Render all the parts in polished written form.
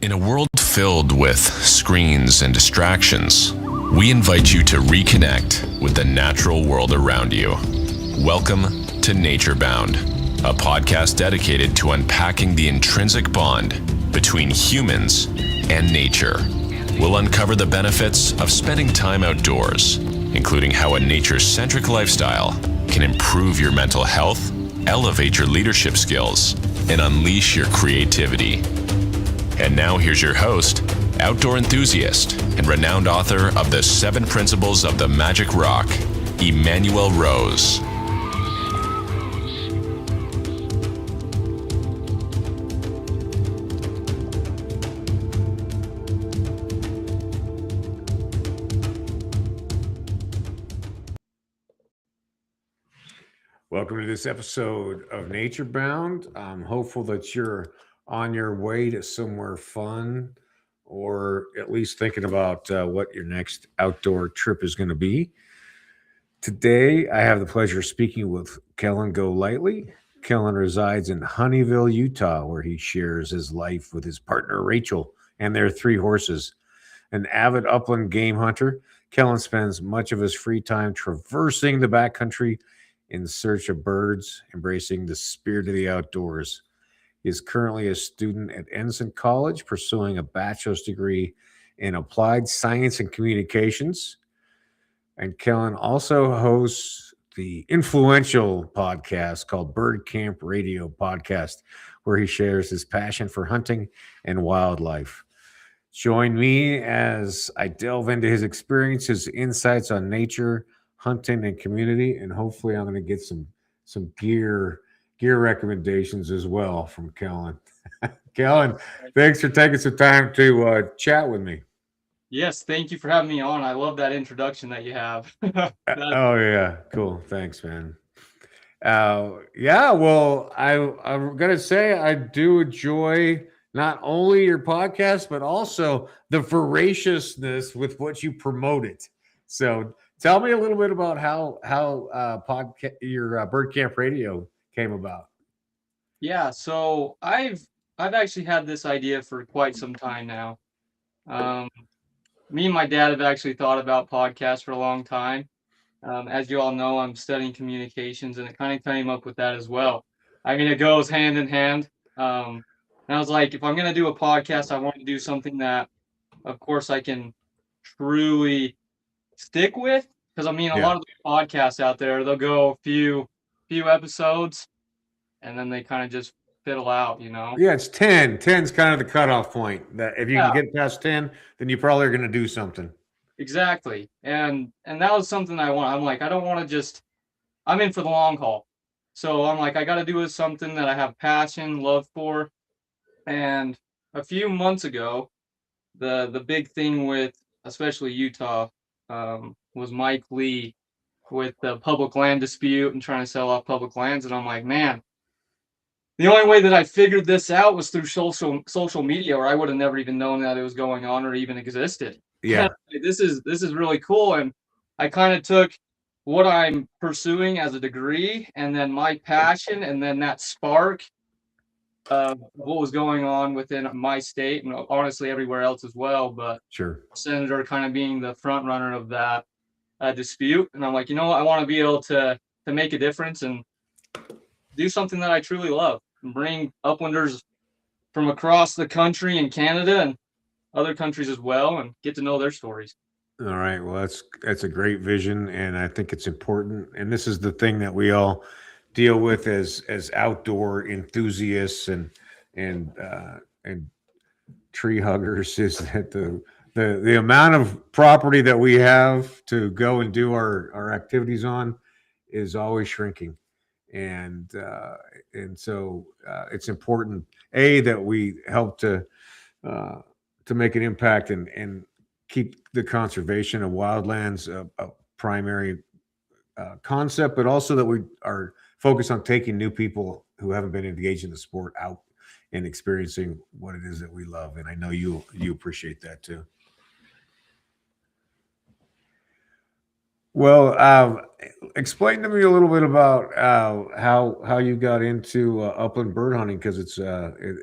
In a world filled with screens and distractions, we invite you to reconnect with the natural world around you. Welcome to Nature Bound, a podcast dedicated to unpacking the intrinsic bond between humans and nature. We'll uncover the benefits of spending time outdoors, including how a nature-centric lifestyle can improve your mental health, elevate your leadership skills, and unleash your creativity. And now here's your host, outdoor enthusiast, and renowned author of The 7 Principles of the Magic Rock, Emmanuel Rose. Welcome to this episode of Nature Bound. I'm hopeful that you're on your way to somewhere fun, or at least thinking about what your next outdoor trip is going to be. Today, I have the pleasure of speaking with Kellen Golightly. Kellen resides in Honeyville, Utah, where he shares his life with his partner, Rachel, and their 3 horses. An avid upland game hunter, Kellen spends much of his free time traversing the backcountry in search of birds, embracing the spirit of the outdoors. He is currently a student at Ensign College, pursuing a bachelor's degree in applied science and communications. And Kellen also hosts the influential podcast called Bird Camp Radio Podcast, where he shares his passion for hunting and wildlife. Join me as I delve into his experiences, insights on nature, hunting, and community, and hopefully I'm going to get some gear recommendations as well from Kellen. Kellen, thanks for taking some time to chat with me. Yes, thank you for having me on. I love that introduction that you have. Oh yeah, cool. Thanks, man. Well, I'm gonna say I do enjoy not only your podcast but also the voraciousness with which you promote it. So tell me a little bit about how your Bird Camp Radio came about. Yeah, so I've actually had this idea for quite some time now. Me and my dad have actually thought about podcasts for a long time. As you all know, I'm studying communications, and it kind of came up with that as well. I mean, it goes hand in hand. And I was like, if I'm going to do a podcast, I want to do something that, of course, I can truly stick with. Because I mean, a lot of the podcasts out there, they'll go a few episodes, and then they kind of just fiddle out, you know? Yeah, it's 10. 10's kind of the cutoff point. That if you can get past 10, then you probably are going to do something. Exactly. And that was something I want. I'm like, I don't want to just, I'm in for the long haul. So I'm like, I got to do something that I have passion, love for. And a few months ago, the big thing with especially Utah was Mike Lee with the public land dispute and trying to sell off public lands. And I'm like, man, the only way that I figured this out was through social media, or I would have never even known that it was going on or even existed. Yeah. This is really cool. And I kind of took what I'm pursuing as a degree and then my passion and then that spark of what was going on within my state and honestly everywhere else as well. But sure, Senator kind of being the front runner of that dispute. And I'm like, you know what? I want to be able to make a difference and do something that I truly love and bring uplanders from across the country and Canada and other countries as well and get to know their stories. All right. Well, that's a great vision, and I think it's important. And this is the thing that we all deal with as outdoor enthusiasts and tree huggers is that the amount of property that we have to go and do our activities on is always shrinking. And so it's important, that we help to make an impact and keep the conservation of wildlands a primary concept, but also that we are focused on taking new people who haven't been engaged in the sport out and experiencing what it is that we love. And I know you appreciate that too. Well, explain to me a little bit about how you got into upland bird hunting, because it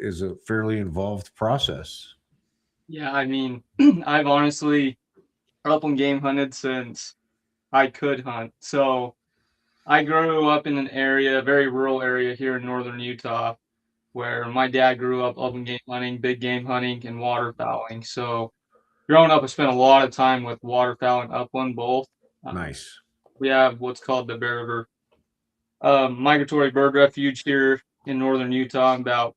is a fairly involved process. Yeah, I mean, I've honestly upland game hunted since I could hunt. So I grew up in an area, a very rural area here in northern Utah, where my dad grew up upland game hunting, big game hunting, and waterfowling. So growing up, I spent a lot of time with waterfowl and upland both. Um, Nice. we have what's called the Bear River migratory bird refuge here in northern Utah, about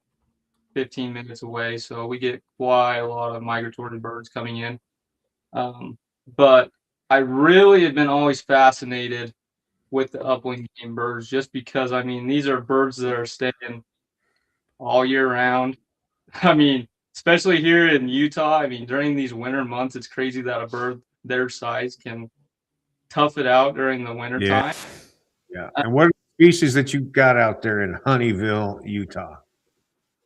15 minutes away. So we get quite a lot of migratory birds coming in. But I really have been always fascinated with the upland game birds just because, I mean, these are birds that are staying all year round. I mean, especially here in Utah, I mean, during these winter months, it's crazy that a bird their size can tough it out during the winter Yeah. time. Yeah. And what are the species that you got out there in Honeyville, Utah?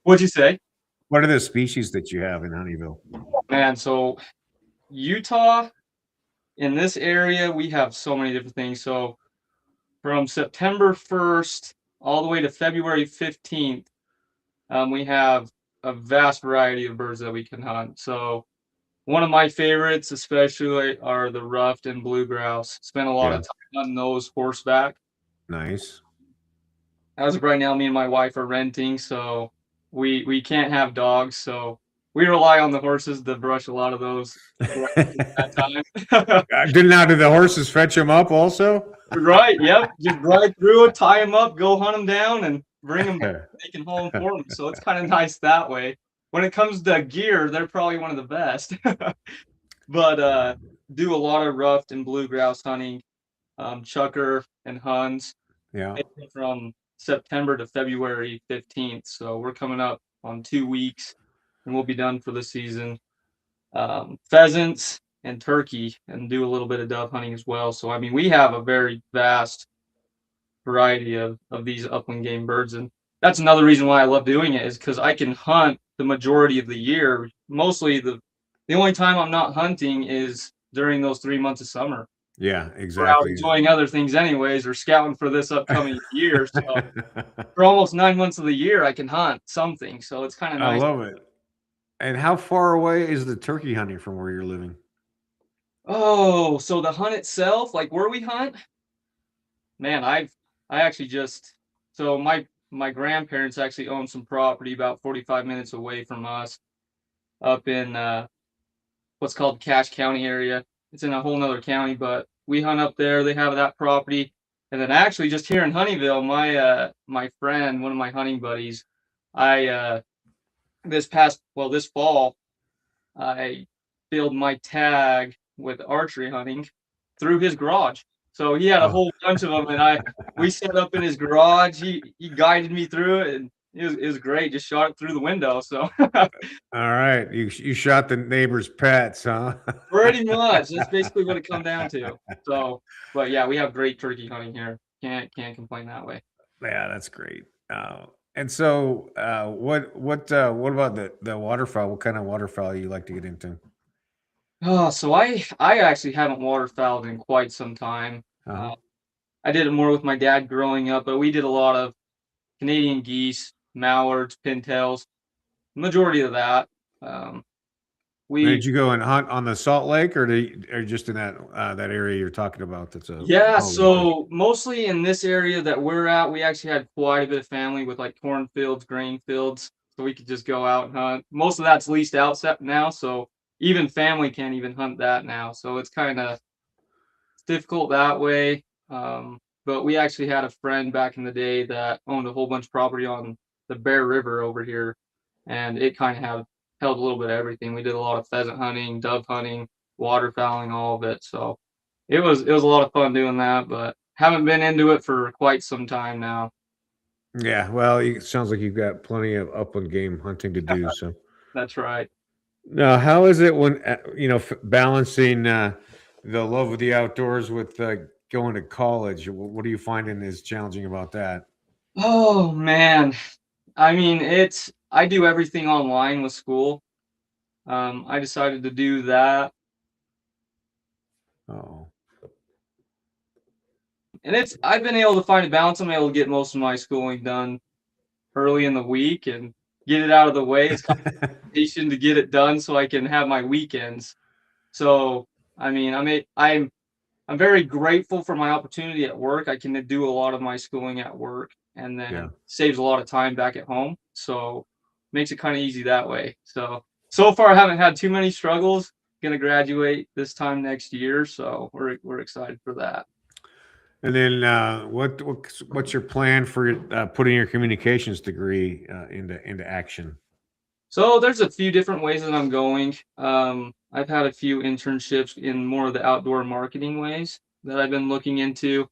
What'd you say? What are the species that you have in Honeyville? Man, so Utah, in this area, we have so many different things. So from September 1st all the way to February 15th, we have a vast variety of birds that we can hunt. So one of my favorites, especially, are the ruffed and blue grouse. Spent a lot Yeah. of time on those horseback. Nice. As of right now, me and my wife are renting, so we can't have dogs. So we rely on the horses to brush a lot of those that time. Did the horses fetch them up also? Right, yep. Just ride through it, tie them up, go hunt them down, and bring them back. They can haul them for me. So it's kind of nice that way. When it comes to gear, they're probably one of the best. But do a lot of ruffed and blue grouse hunting, chucker and huns Yeah. from September to February 15th. So we're coming up on 2 weeks, and we'll be done for the season. Pheasants and turkey, and do a little bit of dove hunting as well. So I mean, we have a very vast variety of these upland game birds, and that's another reason why I love doing it is because I can hunt the majority of the year. Mostly the only time I'm not hunting is during those 3 months of summer. Yeah, We're out exactly. enjoying other things anyways, or scouting for this upcoming year. So for almost 9 months of the year, I can hunt something. So it's kind of I nice. love it. And how far away is the turkey hunting from where you're living? Oh, so the hunt itself, like where we hunt, man, I actually just so my grandparents actually own some property about 45 minutes away from us up in what's called Cache County area. It's in a whole nother county, but we hunt up there. They have that property. And then actually just here in Honeyville, my friend, one of my hunting buddies, I this fall, I filled my tag with archery hunting through his garage. So he had a Oh, whole bunch of them, and we set up in his garage. He guided me through it, and it was great. Just shot it through the window. So all right. You shot the neighbor's pets, huh? pretty much that's basically what it come down to. So, but yeah, we have great turkey hunting here. Can't complain that way. Yeah, that's great. And so, what about the waterfowl? What kind of waterfowl you like to get into? Oh, so I actually haven't waterfowled in quite some time. Uh-huh. I did it more with my dad growing up, but we did a lot of Canadian geese, mallards, pintails, majority of that. Um, Now, we did you go and hunt on the Salt Lake, or just in that area you're talking about? That's a Yeah, all locals. so mostly in this area that we're at, we actually had quite a bit of family with like cornfields, grain fields, so we could just go out and hunt. Most of that's leased out now, so even family can't even hunt that now. So it's kind of difficult that way. But we actually had a friend back in the day that owned a whole bunch of property on the Bear River over here, and it kind of held a little bit of everything. We did a lot of pheasant hunting, dove hunting, waterfowling, all of it. So it was a lot of fun doing that, but haven't been into it for quite some time now. Yeah, well, it sounds like you've got plenty of upland game hunting to do. So, That's right. now, how is it when balancing the love of the outdoors with going to college? What are you finding is challenging about that? Oh man. I mean, I do everything online with school. I decided to do that. Oh, And I've been able to find a balance. I'm able to get most of my schooling done early in the week, and get it out of the way. It's competition to get it done so I can have my weekends. So, I mean, I'm very grateful for my opportunity at work. I can do a lot of my schooling at work and Yeah. then saves a lot of time back at home. So makes it kind of easy that way. So far I haven't had too many struggles. Gonna graduate this time next year, so we're excited for that. And then what's your plan for putting your communications degree into action? So there's a few different ways that I'm going. I've had a few internships in more of the outdoor marketing ways that I've been looking into,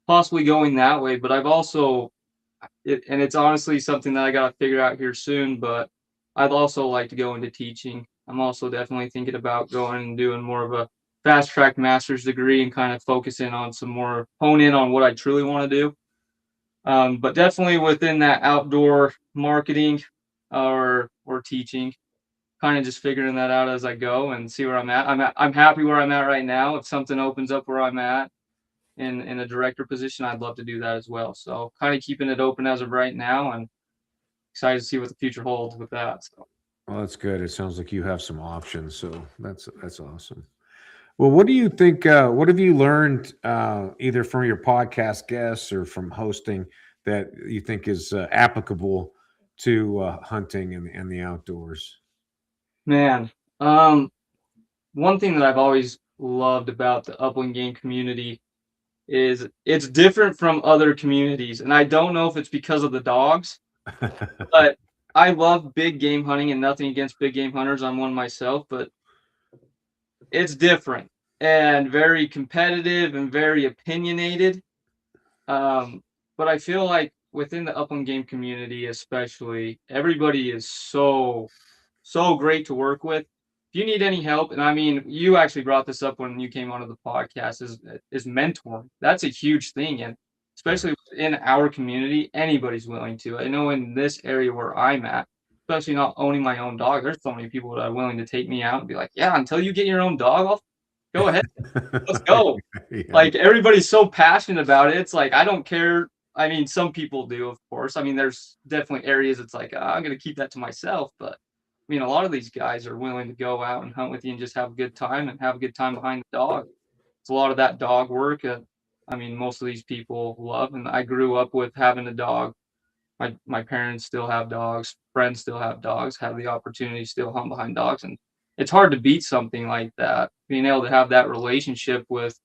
possibly going that way. But I've also and it's honestly something that I got to figure out here soon, but I'd also like to go into teaching. I'm also definitely thinking about going and doing more of a fast track master's degree and kind of focusing on some more hone in on what I truly want to do. But definitely within that outdoor marketing or teaching, kind of just figuring that out as I go and see where I'm happy where I'm at right now. If something opens up where I'm at in a director position, I'd love to do that as well. So kind of keeping it open as of right now and excited to see what the future holds with that. So Well, that's good. It sounds like you have some options, so that's awesome. Well, what do you think? What have you learned either from your podcast guests or from hosting that you think is applicable to hunting and the outdoors? man, one thing that I've always loved about the upland game community is it's different from other communities. And I don't know if it's because of the dogs, but I love big game hunting and nothing against big game hunters. I'm one myself, but it's different and very competitive and very opinionated. Um, but I feel like within the upland game community, especially, everybody is so great to work with. If you need any help, and I mean, you actually brought this up when you came onto the podcast, is mentoring. That's a huge thing, and Yeah. especially in our community, anybody's willing to. I know in this area where I'm at, especially not owning my own dog, there's so many people that are willing to take me out and be like, "Yeah, until you get your own dog, I'll go ahead, let's go." Yeah. Like everybody's so passionate about it. It's like I don't care. I mean, some people do, of course. I mean, there's definitely areas it's like I'm gonna keep that to myself, but I mean, a lot of these guys are willing to go out and hunt with you and just have a good time and have a good time behind the dog. It's a lot of that dog work. I mean, most of these people love, and I grew up with having a dog. My parents still have dogs, friends still have dogs, have the opportunity to still hunt behind dogs, and it's hard to beat something like that. Being able to have that relationship with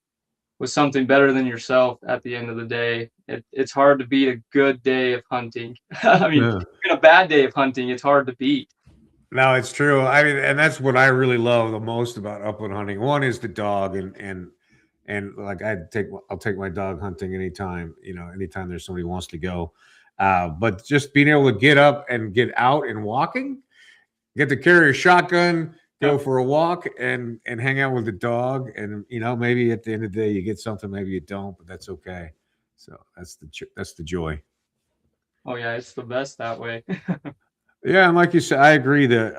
something better than yourself at the end of the day. It's hard to beat a good day of hunting. I mean, Yeah. even a bad day of hunting, it's hard to beat. No, it's true. I mean, and that's what I really love the most about upland hunting. One is the dog, and like I'll take my dog hunting anytime, anytime there's somebody who wants to go. But just being able to get up and get out and walking, get to carry a shotgun, go Yep. for a walk, and hang out with the dog, and maybe at the end of the day you get something, maybe you don't, but that's okay. So that's the joy. Oh yeah, it's the best that way. Yeah, and like you said, I agree that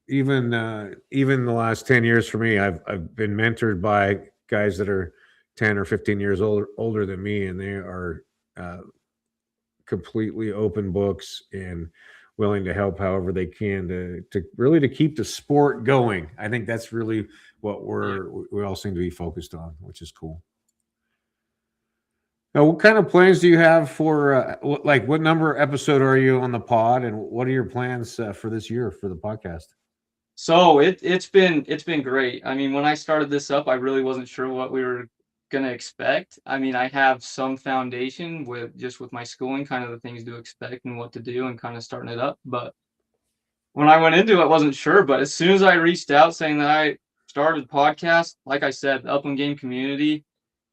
even the last 10 years for me, I've been mentored by guys that are 10 or 15 years older than me, and they are uh, completely open books and willing to help however they can to really to keep the sport going. I think that's really what Yeah. we all seem to be focused on, which is cool. Now, what kind of plans do you have for like what number episode are you on the pod, and what are your plans for this year for the podcast? So it's been great. I mean, when I started this up, I really wasn't sure what we were gonna expect. I mean, I have some foundation with my schooling, kind of the things to expect and what to do and kind of starting it up. But when I went into it, I wasn't sure. But as soon as I reached out saying that I started a podcast, like I said, the upland game community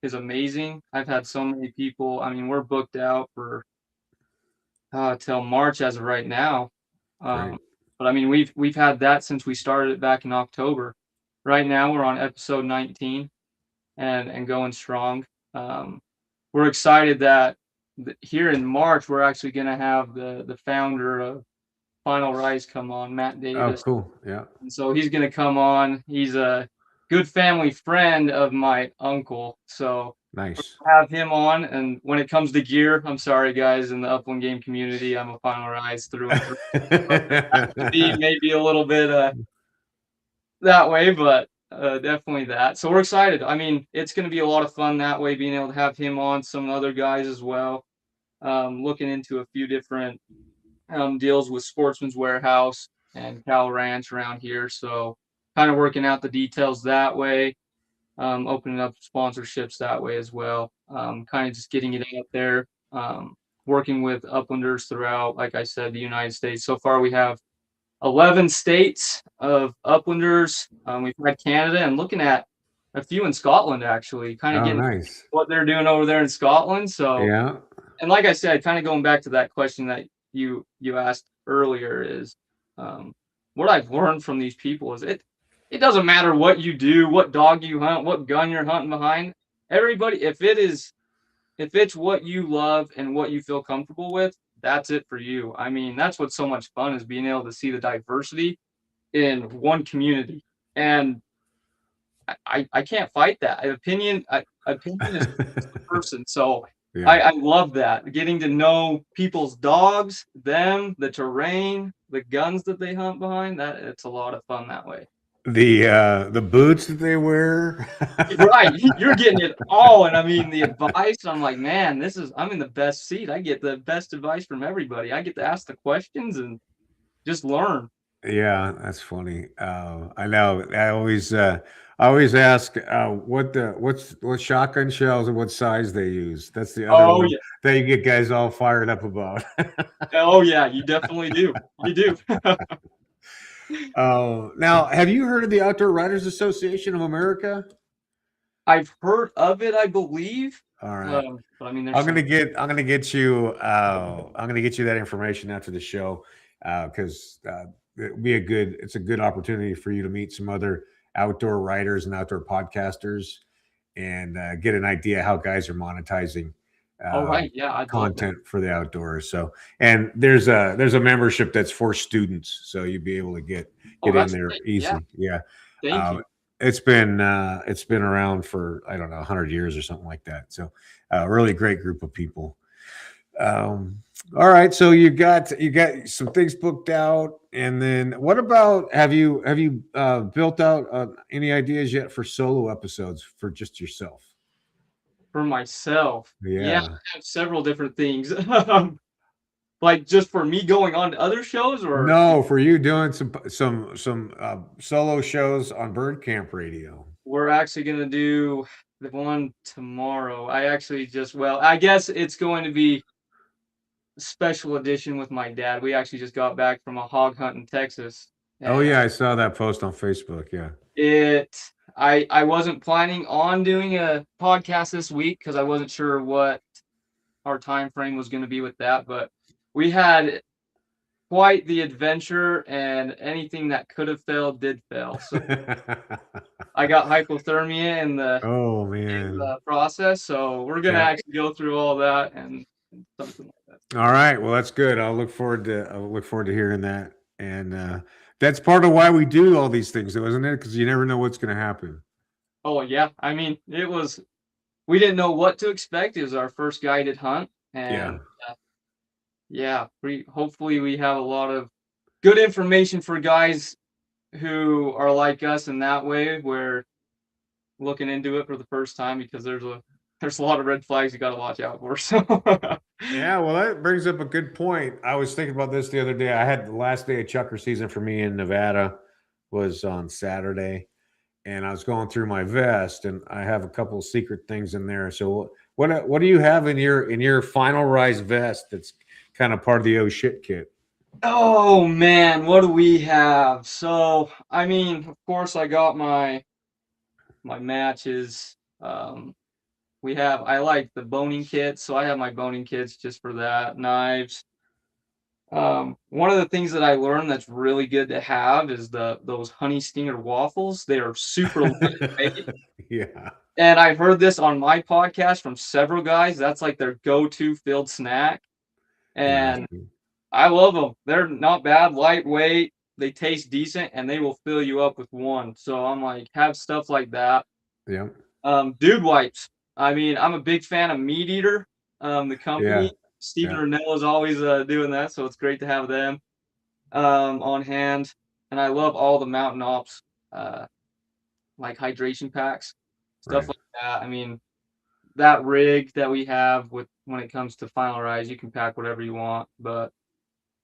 is amazing. I've had so many people. I mean, we're booked out for till March as of right now. Great. Um, but I mean, we've had that since we started it back in October. Right now, we're on episode 19 and going strong. Um, we're excited that here in March we're actually going to have the founder of Final Rise come on, Matt Oh, Davis, cool. Yeah. and so he's going to come on. He's a good family friend of my uncle. So Nice. have him on. And when it comes to gear, I'm sorry, guys, in the upland game community, I'm a final rise through and through. To be maybe a little bit that way, but definitely that. So we're excited. I mean, it's going to be a lot of fun that way, being able to have him on, some other guys as well. Looking into a few different deals with Sportsman's Warehouse and Cal Ranch around here. So kind of working out the details that way, opening up sponsorships that way as well. Kind of just getting it out there, working with uplanders throughout, like I said, the United States. So far, we have 11 states of uplanders. We've had Canada and looking at a few in Scotland, actually, kind of Oh, getting nice. what they're doing over there in Scotland. So, Yeah. and like I said, kind of going back to that question that you asked earlier is what I've learned from these people is it doesn't matter what you do, what dog you hunt, what gun you're hunting behind. Everybody, if it's what you love and what you feel comfortable with, that's it for you. I mean, that's what's so much fun is being able to see the diversity in one community. And I can't fight that. Opinion is a person. So Yeah. I love that. Getting to know people's dogs, them, the terrain, the guns that they hunt behind, that it's a lot of fun that way. The boots that they wear. Right. You're getting it all. And I mean the advice, I'm like, man, I'm in the best seat. I get the best advice from everybody. I get to ask the questions and just learn. Yeah, that's funny. I know. I always ask what shotgun shells and what size they use. That's the other Oh one yeah. that you get guys all fired up about. Oh yeah, you definitely do. You do. Now, have you heard of the Outdoor Writers Association of America? I've heard of it, I believe. All right. But I mean, there's I'm gonna get you that information after the show because it's a good opportunity for you to meet some other outdoor writers and outdoor podcasters and get an idea how guys are monetizing oh uh, right, yeah, I'd love that. content for the outdoors. So, and there's a membership that's for students, so you'd be able to get Oh, in that's there great. Yeah, easy. Yeah. thank you. It's been around for I don't know 100 years or something like that. So a really great group of people. All right, so you got some things booked out, and then what about have you built out any ideas yet for solo episodes for just yourself? For myself, yeah, Yeah. I have several different things. Like just for me going on to other shows, or No, for you doing some solo shows on Bird Camp Radio. we're actually gonna do the one tomorrow. I guess it's going to be a special edition with my dad. We actually just got back from a hog hunt in Texas, Oh and yeah, I saw that post on Facebook. Yeah. it I wasn't planning on doing a podcast this week because I wasn't sure what our time frame was going to be with that, but we had quite the adventure, and anything that could have failed did fail. So I got hypothermia in Oh man. the process, so we're gonna Yeah. actually go through all that and something like that. All right. Well, that's good. I'll look forward to hearing that. And that's part of why we do all these things, though, isn't it? Because you never know what's going to happen. Oh yeah, I mean we didn't know what to expect. It was our first guided hunt, and yeah, we hopefully we have a lot of good information for guys who are like us in that way, where looking into it for the first time, because there's a lot of red flags you got to watch out for. So Yeah, well, that brings up a good point. I was thinking about this the other day. I had the last day of chucker season for me in Nevada was on Saturday, and I was going through my vest, and I have a couple of secret things in there. So, what do you have in your final rise vest that's kind of part of the oh shit kit? oh man, what do we have? So I mean, of course, I got my matches. I like the boning kits, so I have my boning kits just for that. Knives. One of the things that I learned that's really good to have is those honey stinger waffles. They are super lightweight. Yeah. And I've heard this on my podcast from several guys. That's like their go-to field snack. And Interesting. I love them. They're not bad, lightweight. they taste decent, and they will fill you up with one. So I'm like, have stuff like that. Yeah. Dude wipes. I mean, I'm a big fan of Meat Eater. The Yeah. company, Stephen Yeah. Rennell is always doing that, so it's great to have them on hand. And I love all the Mountain Ops like hydration packs, stuff Right. like that. I mean, that rig that we have with when it comes to Final Rise, you can pack whatever you want, but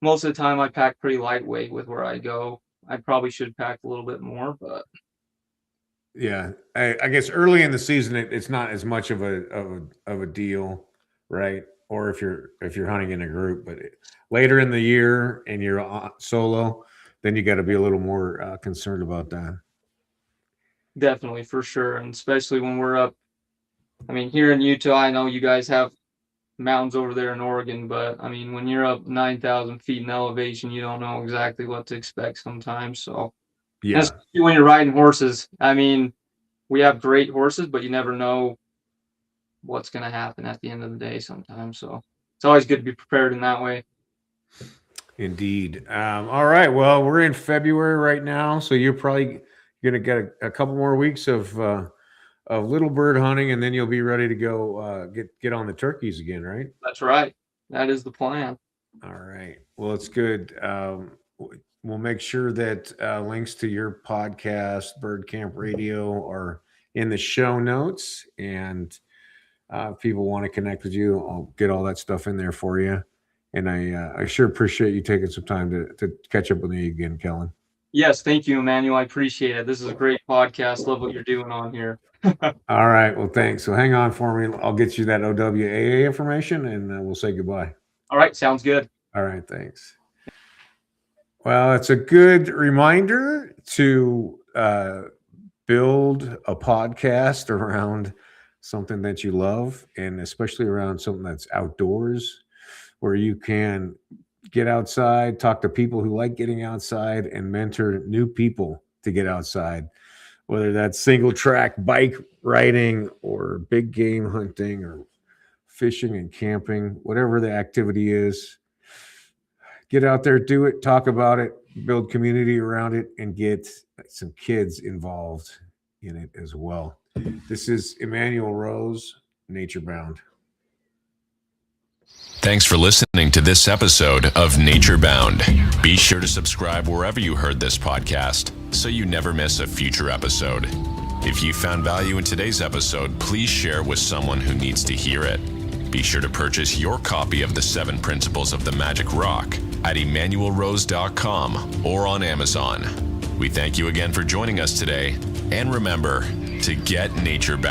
most of the time I pack pretty lightweight with where I go. I probably should pack a little bit more, but Yeah, I guess early in the season it's not as much of a deal, right? Or if you're hunting in a group, but later in the year and you're solo, then you got to be a little more concerned about that. definitely for sure. And especially when we're up, I mean, here in Utah, I know you guys have mountains over there in Oregon, but I mean, when you're up 9,000 feet in elevation, you don't know exactly what to expect sometimes. So, and Yeah, especially when you're riding horses, I mean, we have great horses, but you never know what's going to happen at the end of the day sometimes. So it's always good to be prepared in that way. indeed. All right, well, we're in February right now, so you're probably gonna get a couple more weeks of little bird hunting, and then you'll be ready to go get on the turkeys again, right? That's right. That is the plan. All right. Well, it's good. We'll make sure that links to your podcast, Bird Camp Radio, are in the show notes. And if people want to connect with you, I'll get all that stuff in there for you. And I sure appreciate you taking some time to catch up with me again, Kellen. Yes, thank you, Emmanuel. I appreciate it. This is a great podcast. Love what you're doing on here. All right. Well, thanks. So hang on for me. I'll get you that OWAA information and we'll say goodbye. All right, sounds good. All right. Thanks. Well, it's a good reminder to build a podcast around something that you love, and especially around something that's outdoors, where you can get outside, talk to people who like getting outside, and mentor new people to get outside, whether that's single track bike riding or big game hunting or fishing and camping, whatever the activity is. Get out there, do it, talk about it, build community around it, and get some kids involved in it as well. This is Emmanuel Rose, Nature Bound. Thanks for listening to this episode of Nature Bound. Be sure to subscribe wherever you heard this podcast so you never miss a future episode. If you found value in today's episode, please share with someone who needs to hear it. Be sure to purchase your copy of the 7 Principles of the Magic Rock at emmanuelrose.com or on Amazon. We thank you again for joining us today, and remember to get nature bound.